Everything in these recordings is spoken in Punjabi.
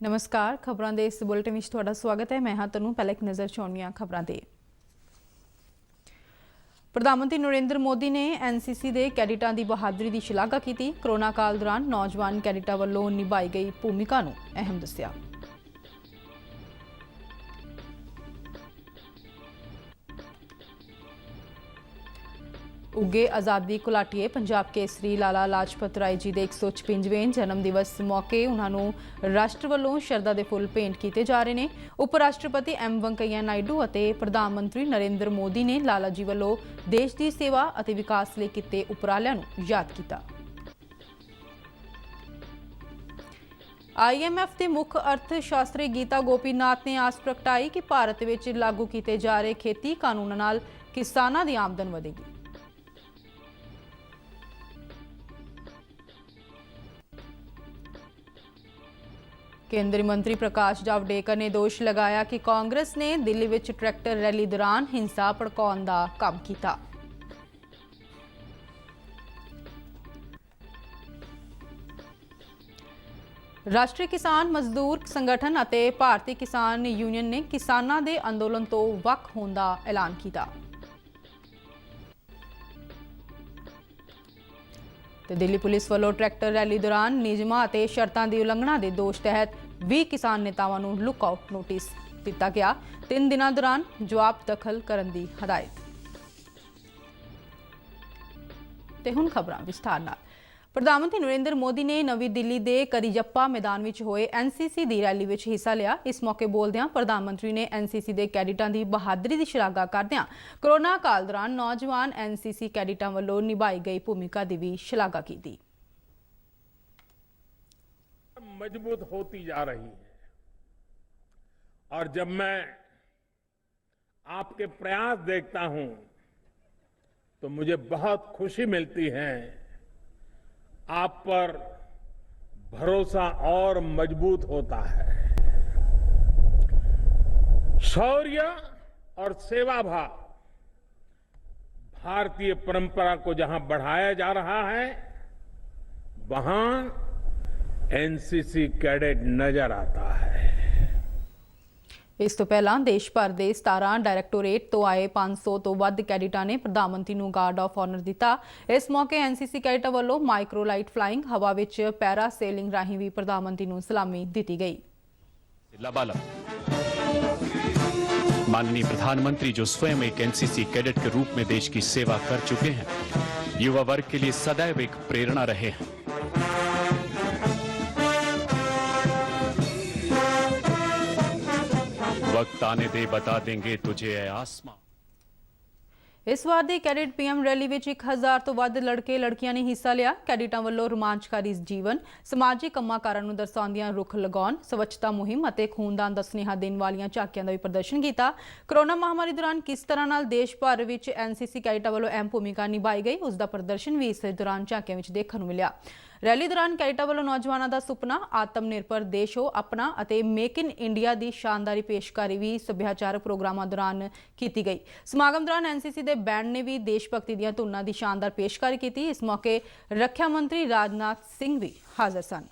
नमस्कार, खबरों के इस बुलेटिन में तुहाडा स्वागत है। मैं हाँ तनु पहले एक नज़र चाहुंदी खबरों ते। प्रधानमंत्री नरेंद्र मोदी ने एनसीसी के कैडेटां की बहादुरी की शलाघा की। कोरोना काल दौरान नौजवान कैडेटां वालों निभाई गई भूमिका नूं अहम दस्सिया। उगे आज़ादी घुलाटिए पंजाब केसरी लाला लाजपत राय जी के 156वें जन्म दिवस मौके उन्होंने राष्ट्र वालों शरदा के फुल भेंट किए जा रहे हैं। उप राष्ट्रपति एम वेंकैया नायडू और प्रधानमंत्री नरेंद्र मोदी ने लाला जी वालों देश की सेवा और विकास लिए किए उपरालियां नूं याद किया। IMF के मुख्य अर्थशास्त्री गीता गोपीनाथ ने आस प्रगटाई कि भारत में लागू किए जा रहे खेती कानूनों नाल किसानां दी आमदन वधेगी। केंद्रीय मंत्री प्रकाश जावड़ेकर ने दोष लगाया कि कांग्रेस ने दिल्ली में ट्रैक्टर रैली दौरान हिंसा भड़काउण दा काम किया। राष्ट्रीय किसान मजदूर संगठन और भारतीय किसान यूनियन ने किसानां दे अंदोलन तो वख होण दा ऐलान किया। दिल्ली पुलिस वालों ट्रैक्टर रैली दौरान नियमां ते शर्तां की उलंघना के दोष तहत 20 किसान नेतावां नूं लुकआउट नोटिस दिता गया। 3 दिनों दौरान जवाब दखल करने की हदायत। ते हुण खबरां विस्तार नाल। प्रधानमंत्री नरेंद्र मोदी ने नवी दिल्ली के करियप्पा मैदान में होए एनसीसी की रैली में हिस्सा लिया। इस मौके बोलदियां प्रधानमंत्री ने एनसीसी के कैडेटां की बहादुरी की शलाघा करदियां कोरोना काल दौरान नौजवान एनसीसी कैडेटां वालों निभाई गई भूमिका की भी शलाघा की। मजबूत होती जा रही है और जब मैं आपके प्रयास देखता हूं तो मुझे बहुत खुशी मिलती है। आप पर भरोसा और मजबूत होता है। शौर्य और सेवा भाव भारतीय परंपरा को जहां बढ़ाया जा रहा है वहां एनसीसी कैडेट नजर आता है। इस तो पहला देश भर के 17 डायरैक्टोरेट तो आए 500 तो वध कैडेटां ने प्रधानमंत्री नूं गार्ड ऑफ ऑनर दिता। इस मौके एनसीसी कैडेटां वालों माइक्रोलाइट फ्लाइंग हवा विच पैरा सेलिंग राहीं भी प्रधानमंत्री नूं सलामी दी गई। माननीय प्रधानमंत्री जो स्वयं एक एनसीसी कैडेट के रूप में देश की सेवा कर चुके हैं, युवा वर्ग के लिए सदैव एक प्रेरणा रहे हैं। वक्त आने दे बता देंगे तुझे ऐ आसमां। इस बार की कैडेट पीएम रैली में 1000 तो वध लड़के लड़कियां ने हिस्सा लिया। कैडेटां वालों रोमांचकारी जीवन समाजिक कंमाकारां नूं दर्शाउंदियां रुख लगाउण स्वच्छता मुहिम और खूनदान दा सुनेहा देण वालियां झाकियां दा भी प्रदर्शन किया। कोरोना महामारी दौरान किस तरह नाल देश भर में एनसीसी कैडेटां वालों अहम भूमिका निभाई गई उसका प्रदर्शन भी इस दौरान झाकियां में देखने को मिला। रैली दौरान कैडेटां वालों नौजवानों का सुपना आत्मनिर्भर देश हो अपना और मेक इन इंडिया की शानदारी पेशकारी भी सभ्याचारक प्रोग्रामों दौरान की गई। समागम दौरान एनसीसी के बैंड ने भी देशभक्ति दी धुनां की शानदार पेशकारी की। इस मौके रक्षा मंत्री राजनाथ सिंह भी हाजिर सन।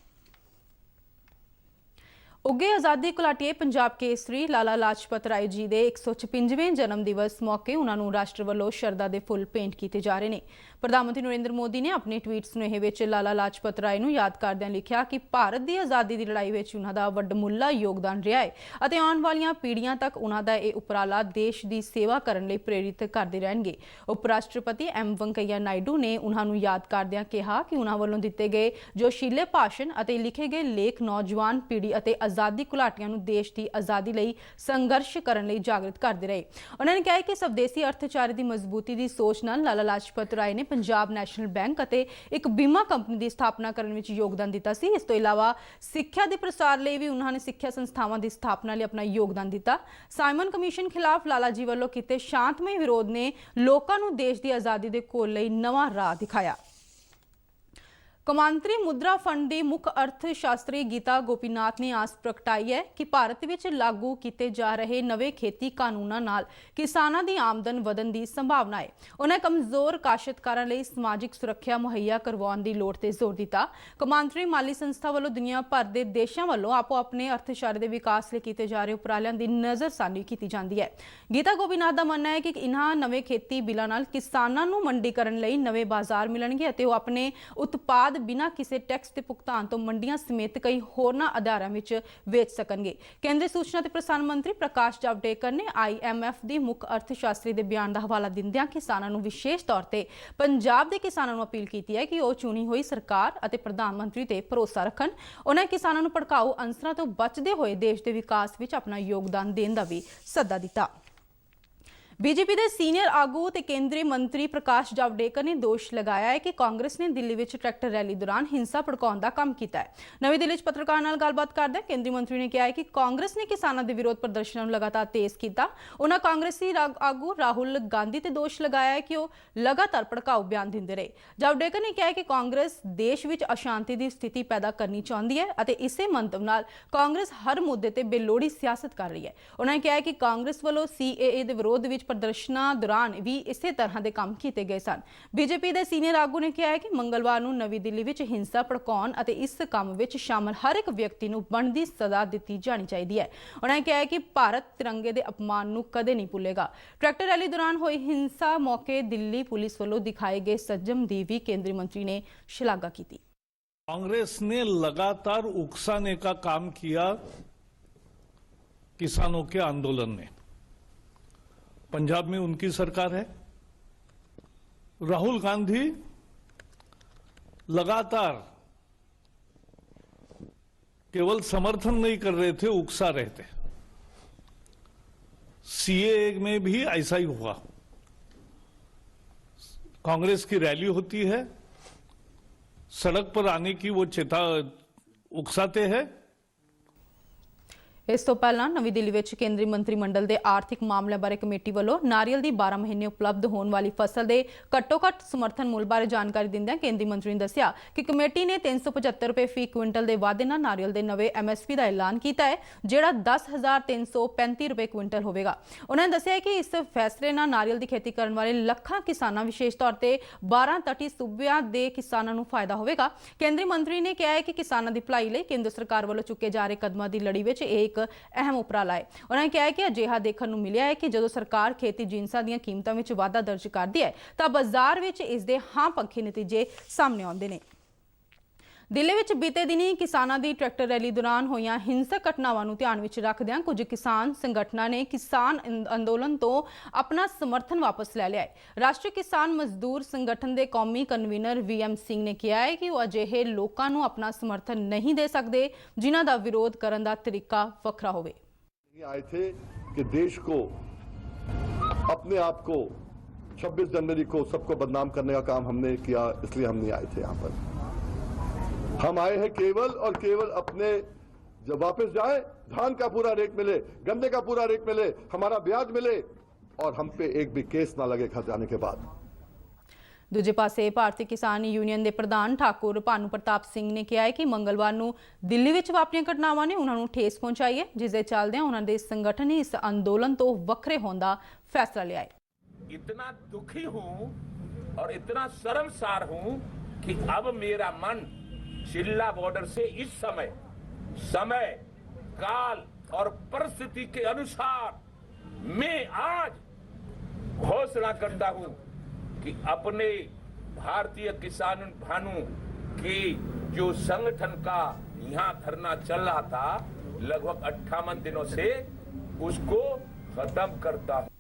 उगे आज़ादी घुलाटिए पंजाब केसरी लाला लाजपत राय जी के 156वें जन्म दिवस मौके उन्होंने राष्ट्र वालों शरदा के फुल भेंट किए जा रहे हैं। प्रधानमंत्री नरेंद्र मोदी ने अपने ट्वीट सुनेहे में लाला लाजपत राय नूं याद करदिआं लिखिया कि भारत की आज़ादी की लड़ाई में उन्होंने वड्डमुल्ला योगदान रहा है और आने वाली पीढ़ियां तक उन्होंने यह उपराला देश की सेवा करने लई प्रेरित करते रहेंगे। उप राष्ट्रपति एम वेंकैया नायडू ने उन्होंने याद करदिआं कहा कि उन्होंने वालों दिते गए जोशीले भाषण और लिखे गए लेख नौजवान पीढ़ी और आज़ादी घुलाटियां नूं देश की आज़ादी लई संघर्ष करने लई जागृत करते रहे। उन्होंने कहा कि स्वदेशी अर्थचारे की मजबूती की सोच नाल लाला लाजपत राय ने पंजाब नैशनल बैंक और एक बीमा कंपनी की स्थापना करने में योगदान दिता सी। इस तो इलावा सिक्ख्या के प्रसार लिए भी उन्होंने सिक्ख्या संस्थावां की स्थापना लिए अपना योगदान दिता। साइमन कमीशन खिलाफ लाला जी वालों किए शांतमय विरोध ने लोगों को देश की आज़ादी के घोल लई नवां राह दिखाया। ਕੌਮਾਂਤਰੀ ਮੁਦਰਾ ਫੰਡ ਦੀ ਮੁੱਖ ਅਰਥ ਸ਼ਾਸਤਰੀ ਗੀਤਾ ਗੋਪੀਨਾਥ ਨੇ ਆਸ ਪ੍ਰਗਟਾਈ ਹੈ ਕਿ ਭਾਰਤ ਵਿੱਚ ਲਾਗੂ ਕੀਤੇ ਜਾ ਰਹੇ ਨਵੇਂ ਖੇਤੀ ਕਾਨੂੰਨਾਂ ਨਾਲ ਕਿਸਾਨਾਂ ਦੀ ਆਮਦਨ ਵਧਣ ਦੀ ਸੰਭਾਵਨਾ ਹੈ। ਉਹਨਾਂ ਕਮਜ਼ੋਰ ਕਾਸ਼ਤਕਾਰਾਂ ਲਈ ਸਮਾਜਿਕ ਸੁਰੱਖਿਆ ਮੁਹੱਈਆ ਕਰਵਾਉਣ ਦੀ ਲੋੜ ਤੇ ਜ਼ੋਰ ਦਿੱਤਾ। ਕੌਮਾਂਤਰੀ ਮਾਲੀ ਸੰਸਥਾ ਵੱਲੋਂ ਦੁਨੀਆ ਭਰ ਦੇ ਦੇਸ਼ਾਂ ਵੱਲੋਂ ਆਪੋ ਆਪਣੇ ਅਰਥਚਾਰੇ ਦੇ ਵਿਕਾਸ ਲਈ ਕੀਤੇ ਜਾ ਰਹੇ ਉਪਰਾਲਿਆਂ ਦੀ ਨਜ਼ਰਸਾਨੀ ਕੀਤੀ ਜਾਂਦੀ ਹੈ। ਗੀਤਾ ਗੋਪੀਨਾਥ ਦਾ ਮੰਨਣਾ ਹੈ ਕਿ ਇਨ੍ਹਾਂ ਨਵੇਂ ਖੇਤੀ ਬਿੱਲਾਂ ਨਾਲ ਕਿਸਾਨਾਂ ਨੂੰ ਮੰਡੀਕਰਨ ਲਈ ਨਵੇਂ ਬਾਜ਼ਾਰ ਮਿਲਣਗੇ ਅਤੇ ਉਹ ਆਪਣੇ ਉਤਪਾਦ ਬਿਨਾਂ ਕਿਸੇ ਟੈਕਸ ਦੇ ਭੁਗਤਾਨ ਤੋਂ ਮੰਡੀਆਂ ਸਮੇਤ ਕਈ ਹੋਰਨਾਂ ਅਦਾਰਿਆਂ ਵਿੱਚ ਵੇਚ ਸਕਣਗੇ। ਕੇਂਦਰੀ ਸੂਚਨਾ ਤੇ ਪ੍ਰਸਾਰਣ ਮੰਤਰੀ ਪ੍ਰਕਾਸ਼ ਜਾਵੜੇਕਰ ਨੇ IMF ਦੀ ਮੁੱਖ ਅਰਥ ਸ਼ਾਸਤਰੀ ਦੇ ਬਿਆਨ ਦਾ ਹਵਾਲਾ ਦਿੰਦਿਆਂ ਕਿਸਾਨਾਂ ਨੂੰ ਵਿਸ਼ੇਸ਼ ਤੌਰ ਤੇ ਪੰਜਾਬ ਦੇ ਕਿਸਾਨਾਂ ਨੂੰ ਅਪੀਲ ਕੀਤੀ ਹੈ ਕਿ ਉਹ ਚੁਣੀ ਹੋਈ ਸਰਕਾਰ ਅਤੇ ਪ੍ਰਧਾਨ ਮੰਤਰੀ ਤੇ ਭਰੋਸਾ ਰੱਖਣ। ਉਹਨਾਂ ਕਿਸਾਨਾਂ ਨੂੰ ਭੜਕਾਊ ਅੰਸਰਾਂ ਤੋਂ ਬਚਦੇ ਹੋਏ ਦੇਸ਼ ਦੇ ਵਿਕਾਸ ਵਿੱਚ ਆਪਣਾ ਯੋਗਦਾਨ ਦੇਣ ਦਾ ਵੀ ਸੱਦਾ ਦਿੱਤਾ। ਬੀਜੇਪੀ ਦੇ ਸੀਨੀਅਰ ਆਗੂ ਤੇ ਕੇਂਦਰੀ ਮੰਤਰੀ ਪ੍ਰਕਾਸ਼ ਜਾਵੜੇਕਰ ਨੇ ਦੋਸ਼ ਲਗਾਇਆ ਹੈ ਕਿ ਕਾਂਗਰਸ ਨੇ ਦਿੱਲੀ ਵਿੱਚ ਟਰੈਕਟਰ ਰੈਲੀ ਦੌਰਾਨ ਹਿੰਸਾ ਭੜਕਾਉਣ ਦਾ ਕੰਮ ਕੀਤਾ ਹੈ। ਨਵੀਂ ਦਿੱਲੀ 'ਚ ਪੱਤਰਕਾਰਾਂ ਨਾਲ ਗੱਲਬਾਤ ਕਰਦਿਆਂ ਕੇਂਦਰੀ ਮੰਤਰੀ ਨੇ ਕਿਹਾ ਹੈ ਕਿ ਕਾਂਗਰਸ ਨੇ ਕਿਸਾਨਾਂ ਦੇ ਵਿਰੋਧ ਪ੍ਰਦਰਸ਼ਨਾਂ ਨੂੰ ਲਗਾਤਾਰ ਤੇਜ਼ ਕੀਤਾ। ਉਹਨਾਂ ਕਾਂਗਰਸੀ ਆਗੂ ਰਾਹੁਲ ਗਾਂਧੀ ਤੇ ਦੋਸ਼ ਲਗਾਇਆ ਹੈ ਕਿ ਉਹ ਲਗਾਤਾਰ ਭੜਕਾਊ ਬਿਆਨ ਦਿੰਦੇ ਰਹੇ। ਜਾਵੜੇਕਰ ਨੇ ਕਿਹਾ ਹੈ ਕਿ ਕਾਂਗਰਸ ਦੇਸ਼ ਵਿੱਚ ਅਸ਼ਾਂਤੀ ਦੀ ਸਥਿਤੀ ਪੈਦਾ ਕਰਨੀ ਚਾਹੁੰਦੀ ਹੈ ਅਤੇ ਇਸੇ ਮੰਤਵ ਨਾਲ ਕਾਂਗਰਸ ਹਰ ਮੁੱਦੇ ਤੇ ਬੇਲੋੜੀ ਸਿਆਸਤ ਕਰ ਰਹੀ ਹੈ। ਉਹਨਾਂ ਨੇ ਕਿਹਾ ਹੈ ਕਿ ਕਾਂਗਰਸ ਵੱਲੋਂ CAA ਦੇ ਵਿਰੋਧ ਵਿੱਚ ਪ੍ਰਦਰਸ਼ਨਾਂ ਦੌਰਾਨ ਵੀ ਇਸੇ ਤਰ੍ਹਾਂ ਦੇ ਕੰਮ ਕੀਤੇ ਗਏ ਸਨ। ਬੀਜੇਪੀ ਦੇ ਸੀਨੀਅਰ ਆਗੂ ਨੇ ਕਿਹਾ ਹੈ ਕਿ ਮੰਗਲਵਾਰ ਨੂੰ ਨਵੀਂ ਦਿੱਲੀ ਵਿੱਚ ਹਿੰਸਾ ਭੜਕਾਉਣ ਅਤੇ ਇਸ ਕੰਮ ਵਿੱਚ ਸ਼ਾਮਲ ਹਰ ਇੱਕ ਵਿਅਕਤੀ ਨੂੰ ਬਣਦੀ ਸਜ਼ਾ ਦਿੱਤੀ ਜਾਣੀ ਚਾਹੀਦੀ ਹੈ। ਉਹਨਾਂ ਨੇ ਕਿਹਾ ਹੈ ਕਿ ਭਾਰਤ ਤਿਰੰਗੇ ਦੇ ਅਪਮਾਨ ਨੂੰ ਕਦੇ ਨਹੀਂ ਭੁੱਲੇਗਾ। ਟਰੈਕਟਰ ਰੈਲੀ ਦੌਰਾਨ ਹੋਈ ਹਿੰਸਾ ਮੌਕੇ ਦਿੱਲੀ ਪੁਲਿਸ ਵੱਲੋਂ ਦਿਖਾਏ ਗਏ संयम ਦੀ ਵੀ ਕੇਂਦਰੀ ਮੰਤਰੀ ਨੇ ਸ਼ਲਾਘਾ ਕੀਤੀ। कांग्रेस ने लगातार उकसाने का काम किया किसानों के आंदोलन में। पंजाब में उनकी सरकार है। राहुल गांधी लगातार केवल समर्थन नहीं कर रहे थे, उकसा रहे थे। CAA में भी ऐसा ही हुआ। कांग्रेस की रैली होती है, सड़क पर आने की वो उकसाते हैं। ਇਸ ਤੋਂ ਪਹਿਲਾਂ ਨਵੀਂ ਦਿੱਲੀ ਵਿੱਚ ਕੇਂਦਰੀ ਮੰਤਰੀ ਮੰਡਲ ਦੇ ਆਰਥਿਕ ਮਾਮਲਿਆਂ ਬਾਰੇ ਕਮੇਟੀ ਵੱਲੋਂ ਨਾਰੀਅਲ ਦੀ 12 ਮਹੀਨੇ ਉਪਲਬਧ ਹੋਣ ਵਾਲੀ ਫਸਲ ਦੇ ਘੱਟੋ-ਘੱਟ ਸਮਰਥਨ ਮੁੱਲ ਬਾਰੇ ਜਾਣਕਾਰੀ ਦਿੰਦਿਆਂ ਕੇਂਦਰੀ ਮੰਤਰੀ ਨੇ ਦੱਸਿਆ ਕਿ ਕਮੇਟੀ ਨੇ 375 ਰੁਪਏ ਫੀ ਕੁਇੰਟਲ ਦੇ ਵਾਧੇ ਨਾਲ ਨਾਰੀਅਲ ਦੇ ਨਵੇਂ MSP ਦਾ ਐਲਾਨ ਕੀਤਾ ਹੈ, ਜਿਹੜਾ 10,335 ਰੁਪਏ ਕੁਇੰਟਲ ਹੋਵੇਗਾ। ਉਹਨਾਂ ਨੇ ਦੱਸਿਆ ਕਿ ਇਸ ਫੈਸਲੇ ਨਾਲ ਨਾਰੀਅਲ ਦੀ ਖੇਤੀ ਕਰਨ ਵਾਲੇ ਲੱਖਾਂ ਕਿਸਾਨਾਂ, ਵਿਸ਼ੇਸ਼ ਤੌਰ ਤੇ 12 ਤਟੀ ਸੂਬਿਆਂ ਦੇ ਕਿਸਾਨਾਂ ਨੂੰ ਫਾਇਦਾ ਹੋਵੇਗਾ। ਕੇਂਦਰੀ ਮੰਤਰੀ ਨੇ ਕਿਹਾ ਹੈ ਕਿ ਕਿਸਾਨਾਂ ਦੀ ਭਲਾਈ ਲਈ ਕੇਂਦਰ ਸਰਕਾਰ ਵੱਲੋਂ ਚੁੱਕੇ ਜਾ ਰਹੇ ਕਦਮਾਂ ਦੀ ਲੜੀ ਵਿੱਚ ਇਹ ਅਹਿਮ ਉਪਰਾਲਾ ਹੈ। ਉਹਨਾਂ ਨੇ ਕਿਹਾ ਕਿ ਅਜਿਹਾ ਦੇਖਣ ਨੂੰ ਮਿਲਿਆ ਹੈ ਕਿ ਜਦੋਂ ਸਰਕਾਰ ਖੇਤੀ ਜਿੰਸਾਂ ਦੀਆਂ ਕੀਮਤਾਂ ਵਿੱਚ ਵਾਧਾ ਦਰਜ ਕਰਦੀ ਹੈ ਤਾਂ ਬਾਜ਼ਾਰ ਵਿੱਚ ਇਸ ਦੇ ਹਾਂ ਪੱਖੀ ਨਤੀਜੇ ਸਾਹਮਣੇ ਆਉਂਦੇ ਨੇ। ਦਿੱਲੀ ਵਿੱਚ ਬੀਤੇ ਦਿਨੀ ਕਿਸਾਨਾਂ ਦੀ ਟਰੈਕਟਰ ਰੈਲੀ ਦੌਰਾਨ ਹੋਈਆਂ ਹਿੰਸਕ ਘਟਨਾਵਾਂ ਨੂੰ ਧਿਆਨ ਵਿੱਚ ਰੱਖਦਿਆਂ ਕੁਝ ਕਿਸਾਨ ਸੰਗਠਨਾਂ ਨੇ ਕਿਸਾਨ ਅੰਦੋਲਨ ਤੋਂ ਆਪਣਾ ਸਮਰਥਨ ਵਾਪਸ ਲੈ ਲਿਆ ਹੈ। ਰਾਸ਼ਟਰੀ ਕਿਸਾਨ ਮਜ਼ਦੂਰ ਸੰਗਠਨ ਦੇ ਕੌਮੀ ਕਨਵੀਨਰ VM ਸਿੰਘ ਨੇ ਕਿਹਾ ਹੈ ਕਿ ਉਹ ਅਜਿਹੇ ਲੋਕਾਂ ਨੂੰ ਆਪਣਾ ਸਮਰਥਨ ਨਹੀਂ ਦੇ ਸਕਦੇ ਜਿਨ੍ਹਾਂ ਦਾ ਵਿਰੋਧ ਕਰਨ ਦਾ ਤਰੀਕਾ ਵੱਖਰਾ ਹੋਵੇ। आए थे कि देश को अपने आप को 26 जनवरी को सबको बदनाम करने का काम हमने किया, इसलिए हम नहीं आए थे यहाँ पर। हम आए हैं केवल और केवल अपने जब वापस जाए धान का पूरा रेट मिले, गन्ने का पूरा रेट मिले, हमारा ब्याज मिले और हम पे एक भी केस ना लगे घर जाने के बाद। ਦੂਜੇ ਪਾਸੇ ਭਾਰਤੀ ਕਿਸਾਨ ਯੂਨੀਅਨ ਦੇ ਪ੍ਰਧਾਨ ਠਾਕੁਰ ਭਾਨੂ ਪ੍ਰਤਾਪ ਸਿੰਘ ਨੇ ਕਿਹਾ ਹੈ ਕਿ ਮੰਗਲਵਾਰ ਨੂੰ ਦਿੱਲੀ ਵਿੱਚ ਵਾਪਰੀਆਂ ਘਟਨਾਵਾਂ ਨੇ ਉਹਨਾਂ ਨੂੰ ਠੇਸ ਪਹੁੰਚਾਈ ਹੈ, ਜਿਸ ਦੇ ਚੱਲਦਿਆਂ ਉਹਨਾਂ ਦੇ ਸੰਗਠਨ ਨੇ ਇਸ ਅੰਦੋਲਨ ਤੋਂ ਵੱਖਰੇ ਹੋਣ ਦਾ ਫੈਸਲਾ ਲਿਆ ਹੈ। इतना दुखी हूं और इतना शर्मसार हूं कि अब मेरा मन चिल्ला बॉर्डर से इस समय काल और परिस्थिति के अनुसार मैं आज घोषणा करता हूं कि अपने भारतीय किसान भानु की जो संगठन का यहाँ धरना चल रहा था लगभग 58 दिनों से, उसको खत्म करता हूं।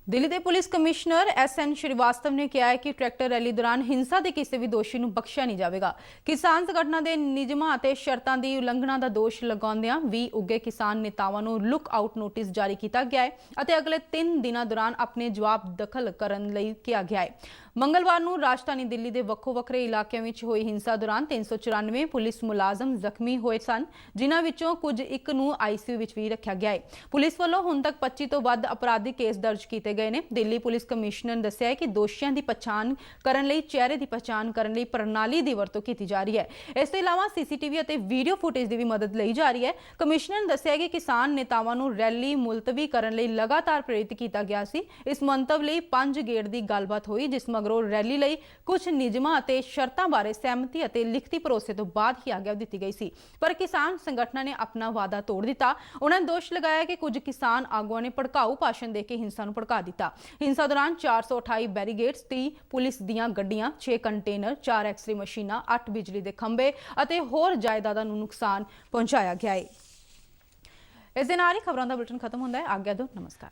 ਦਿੱਲੀ ਦੇ ਪੁਲਿਸ ਕਮਿਸ਼ਨਰ SN ਸ਼੍ਰੀਵਾਸਤਵ ਨੇ ਕਿਹਾ ਹੈ ਕਿ ਟਰੈਕਟਰ ਰੈਲੀ ਦੌਰਾਨ ਹਿੰਸਾ ਦੇ ਕਿਸੇ ਵੀ ਦੋਸ਼ੀ ਨੂੰ ਬਖਸ਼ਿਆ ਨਹੀਂ ਜਾਵੇਗਾ। ਕਿਸਾਨ ਸੰਗਠਨਾਂ ਦੇ ਨਿਯਮਾਂ ਅਤੇ ਸ਼ਰਤਾਂ ਦੀ ਉਲੰਘਣਾ ਦਾ ਦੋਸ਼ ਲਗਾਉਂਦਿਆਂ ਵੀ ਉੱਗੇ ਕਿਸਾਨ ਨੇਤਾਵਾਂ ਨੂੰ ਲੁੱਕ ਆਊਟ ਨੋਟਿਸ ਜਾਰੀ ਕੀਤਾ ਗਿਆ ਹੈ ਅਤੇ ਅਗਲੇ 3 ਦਿਨਾਂ ਦੌਰਾਨ ਆਪਣੇ ਜਵਾਬ ਦਖਲ ਕਰਨ ਲਈ ਕਿਹਾ ਗਿਆ ਹੈ। ਮੰਗਲਵਾਰ ਨੂੰ ਰਾਜਧਾਨੀ ਦਿੱਲੀ ਦੇ ਵੱਖੋ-ਵੱਖਰੇ ਇਲਾਕਿਆਂ ਵਿੱਚ ਹੋਈ ਹਿੰਸਾ ਦੌਰਾਨ 394 ਪੁਲਿਸ ਮੁਲਾਜ਼ਮ ਜ਼ਖਮੀ ਹੋਏ ਸਨ, ਜਿਨ੍ਹਾਂ ਵਿੱਚੋਂ ਕੁਝ ਇੱਕ ਨੂੰ ਆਈਸੀਯੂ ਵਿੱਚ ਵੀ ਰੱਖਿਆ ਗਿਆ ਹੈ। ਪੁਲਿਸ ਵੱਲੋਂ ਹੁਣ ਤੱਕ 25 ਤੋਂ ਵੱਧ ਅਪਰਾਧਿਕ ਕੇਸ ਦਰਜ ਕੀਤੇ ਗਏ ਨੇ। ਦਿੱਲੀ ਪੁਲਿਸ ਕਮਿਸ਼ਨਰ ਨੇ ਦੱਸਿਆ ਹੈ ਕਿ ਦੋਸ਼ੀਆਂ ਦੀ ਪਛਾਣ ਕਰਨ ਲਈ ਚਿਹਰੇ ਦੀ ਪਛਾਣ ਕਰਨ ਲਈ ਪ੍ਰਣਾਲੀ ਦੀ ਵਰਤੋਂ ਕੀਤੀ ਜਾ ਰਹੀ ਹੈ। ਇਸ ਤੋਂ ਇਲਾਵਾ ਸੀਸੀਟੀਵੀ ਅਤੇ ਵੀਡੀਓ ਫੁਟੇਜ ਦੀ ਵੀ ਮਦਦ ਲਈ ਜਾ ਰਹੀ ਹੈ। ਕਮਿਸ਼ਨਰ ਨੇ ਦੱਸਿਆ ਕਿ ਕਿਸਾਨ ਨੇਤਾਵਾਂ ਨੂੰ ਰੈਲੀ ਮੁਲਤਵੀ ਕਰਨ ਲਈ ਲਗਾਤਾਰ ਪ੍ਰੇਰਿਤ ਕੀਤਾ ਗਿਆ ਸੀ। ਇਸ ਮੰਤਵ ਲਈ 5 ਗੇੜ ਦੀ ਗੱਲਬਾਤ ਹੋਈ, ਜਿਸ ਮਗਰੋਂ ਰੈਲੀ ਲਈ ਕੁਝ ਨਿਯਮਾਂ ਅਤੇ ਸ਼ਰਤਾਂ ਬਾਰੇ ਸਹਿਮਤੀ ਅਤੇ ਲਿਖਤੀ ਭਰੋਸੇ ਤੋਂ ਬਾਅਦ ਹੀ ਆਗਿਆ ਦਿੱਤੀ ਗਈ ਸੀ। ਪਰ ਕਿਸਾਨ ਸੰਗਠਨਾਂ ਨੇ ਆਪਣਾ ਵਾਅਦਾ ਤੋੜ ਦਿੱਤਾ। ਉਹਨਾਂ ਨੇ ਦੋਸ਼ ਲਗਾਇਆ ਕਿ ਕੁਝ ਕਿਸਾਨ ਆਗੂਆਂ ਨੇ ਭੜਕਾਊ ਭਾਸ਼ਣ ਦੇ ਕੇ ਹਿੰਸਾ ਨੂੰ ਭੜਕਾ ਦਿੱਤਾ। ਹਿੰਸਾ ਦੌਰਾਨ 428 ਬੈਰੀਗੇਡਸ, 30 ਪੁਲਿਸ ਦੀਆਂ ਗੱਡੀਆਂ, 6 ਕੰਟੇਨਰ, 4 ਐਕਸ-ਰੇ ਮਸ਼ੀਨਾਂ, 8 ਬਿਜਲੀ ਦੇ ਖੰਭੇ ਅਤੇ ਹੋਰ ਜਾਇਦਾਦਾਂ ਨੂੰ ਨੁਕਸਾਨ ਪਹੁੰਚਾਇਆ ਗਿਆ ਹੈ। ਇਸ ਦੇ ਨਾਲ ਹੀ ਖਬਰਾਂ ਦਾ ਬੁਲੇਟਿਨ ਖਤਮ ਹੁੰਦਾ ਹੈ। ਆਗਿਆ ਦਿਓ, ਨਮਸਕਾਰ।